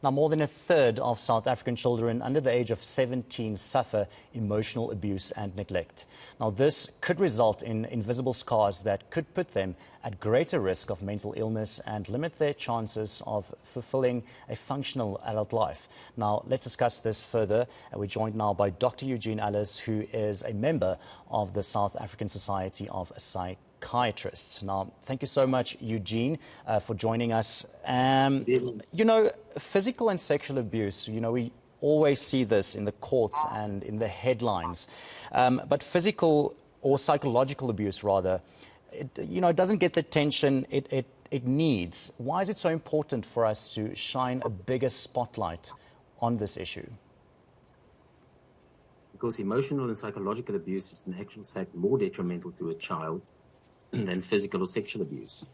Now, more than a third of South African children under the age of 17 suffer emotional abuse and neglect. Now, this could result in invisible scars that could put them at greater risk of mental illness and limit their chances of fulfilling a functional adult life. Now, let's discuss this further. We're joined now by Dr Eugene Allers, who is a member of the South African Society of Psychiatrists. Now, thank you so much, Eugene, for joining us. Physical and sexual abuse, we always see this in the courts and in the headlines. But physical or psychological abuse, rather, it doesn't get the attention it needs. Why is it so important for us to shine a bigger spotlight on this issue? Because emotional and psychological abuse is in actual fact more detrimental to a child than physical or sexual abuse.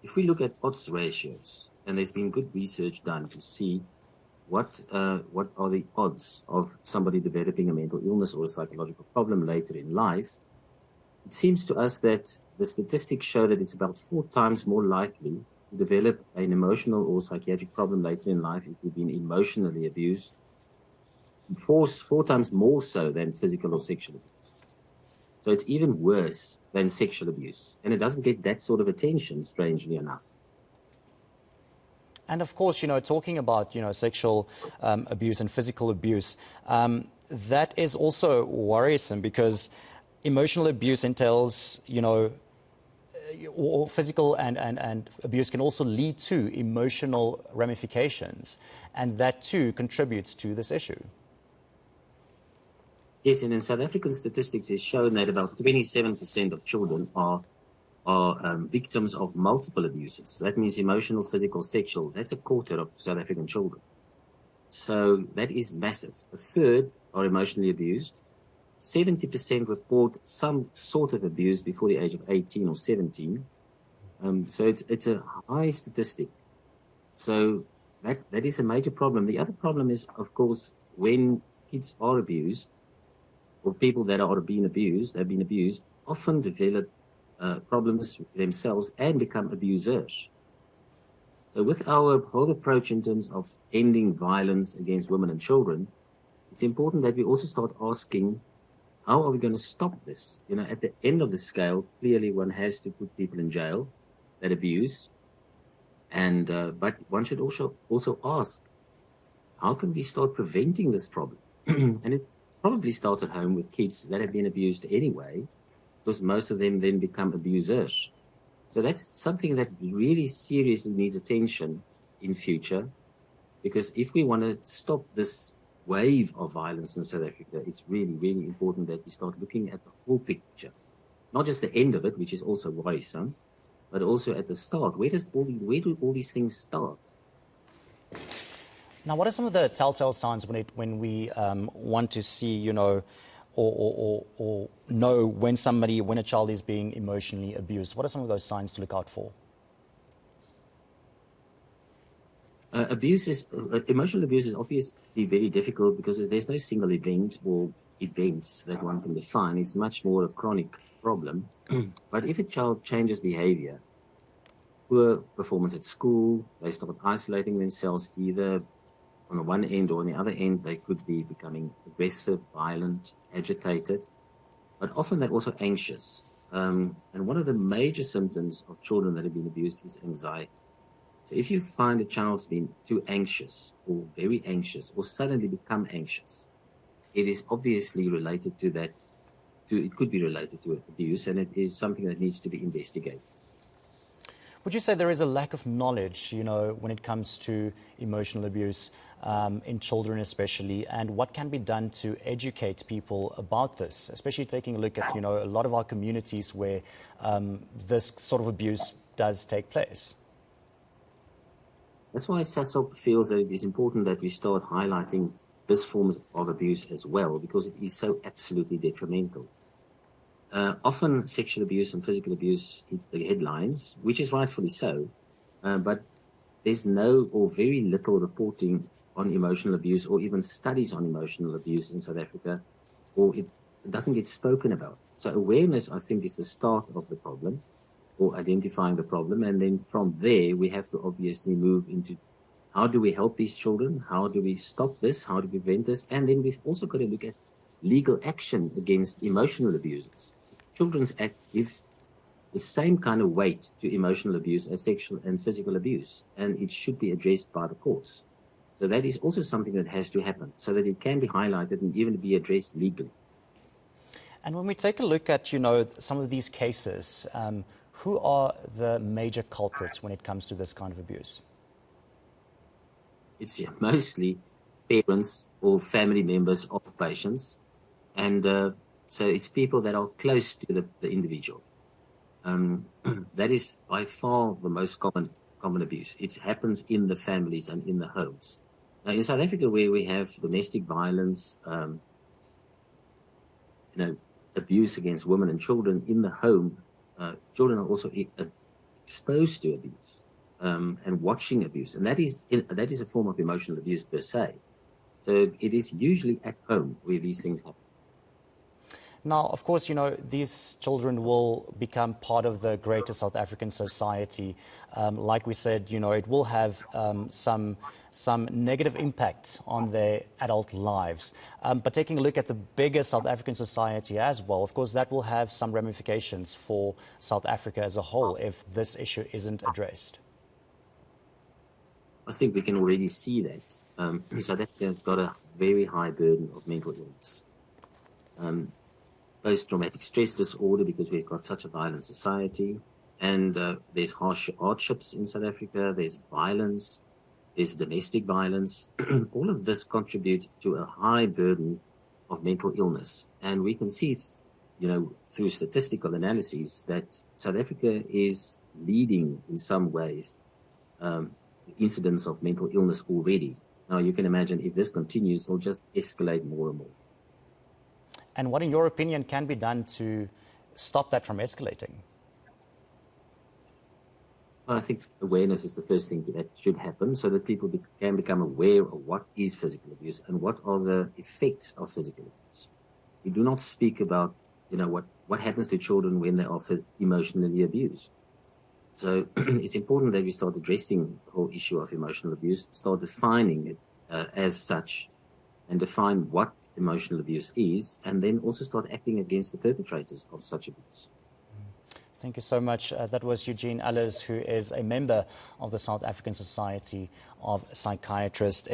If we look at odds ratios, and there's been good research done to see what are the odds of somebody developing a mental illness or a psychological problem later in life, it seems to us that the statistics show that it's about 4 times more likely to develop an emotional or psychiatric problem later in life if you've been emotionally abused, 4 times more so than physical or sexual abuse. So it's even worse than sexual abuse, and it doesn't get that sort of attention, strangely enough. And of course, talking about, sexual abuse and physical abuse, that is also worrisome because emotional abuse entails, or physical and abuse can also lead to emotional ramifications. And that too contributes to this issue. Yes, and in South African statistics, it's shown that about 27% of children are victims of multiple abuses. That means emotional, physical, sexual. That's a quarter of South African children. So that is massive. A third are emotionally abused. 70% report some sort of abuse before the age of 18 or 17. So it's a high statistic. So that is a major problem. The other problem is, of course, when kids are abused, or people that have been abused, often develop problems themselves and become abusers. So with our whole approach in terms of ending violence against women and children, it's important that we also start asking, how are we going to stop this? At the end of the scale, clearly one has to put people in jail that abuse. And but one should also ask, how can we start preventing this problem? And it probably starts at home with kids that have been abused anyway, because most of them then become abusers. So that's something that really seriously needs attention in future, because if we want to stop this wave of violence in South Africa, it's really, really important that we start looking at the whole picture, not just the end of it, which is also worrisome, but also at the start. Where do all these things start? Now, what are some of the telltale signs when we want to see, or know when a child is being emotionally abused? What are some of those signs to look out for? Emotional abuse is obviously very difficult because there's no single event or events that one can define. It's much more a chronic problem. But if a child changes behavior, poor performance at school, they start isolating themselves either on the one end or on the other end, they could be becoming aggressive, violent, agitated, but often they're also anxious. And one of the major symptoms of children that have been abused is anxiety. So if you find a child's been too anxious or very anxious or suddenly become anxious, it is obviously related to that. It could be related to abuse, and it is something that needs to be investigated. Would you say there is a lack of knowledge, when it comes to emotional abuse in children especially, and what can be done to educate people about this, especially taking a look at, a lot of our communities where this sort of abuse does take place? That's why SASOP feels that it is important that we start highlighting this form of abuse as well, because it is so absolutely detrimental. Often sexual abuse and physical abuse hit the headlines, which is rightfully so, but there's no or very little reporting on emotional abuse or even studies on emotional abuse in South Africa, or it doesn't get spoken about. So awareness, I think, is the start of the problem, or identifying the problem, and then from there we have to obviously move into how do we help these children? How do we stop this? How do we prevent this? And then we've also got to look at legal action against emotional abusers. Children's Act gives the same kind of weight to emotional abuse as sexual and physical abuse, and it should be addressed by the courts. So that is also something that has to happen so that it can be highlighted and even be addressed legally. And when we take a look at, some of these cases, who are the major culprits when it comes to this kind of abuse? It's mostly parents or family members of patients. And so it's people that are close to the individual. That is by far the most common abuse. It happens in the families and in the homes. Now, in South Africa, where we have domestic violence, abuse against women and children in the home, children are also exposed to abuse and watching abuse, and that is a form of emotional abuse per se. So it is usually at home where these things happen. Now, of course, these children will become part of the greater South African society. Like we said, it will have some negative impact on their adult lives. But taking a look at the bigger South African society as well, of course, that will have some ramifications for South Africa as a whole if this issue isn't addressed. I think we can already see that. South Africa has got a very high burden of mental illness. Post-traumatic stress disorder, because we've got such a violent society, and there's hardships in South Africa, there's violence, there's domestic violence. All of this contributes to a high burden of mental illness. And we can see, through statistical analyses that South Africa is leading in some ways the incidence of mental illness already. Now, you can imagine if this continues, it'll just escalate more and more. And what, in your opinion, can be done to stop that from escalating? Well, I think awareness is the first thing that should happen so that people can become aware of what is physical abuse and what are the effects of physical abuse. We do not speak about, what happens to children when they are emotionally abused. So it's important that we start addressing the whole issue of emotional abuse, start defining it as such, and define what emotional abuse is, and then also start acting against the perpetrators of such abuse. Thank you so much. That was Eugene Allers, who is a member of the South African Society of Psychiatrists.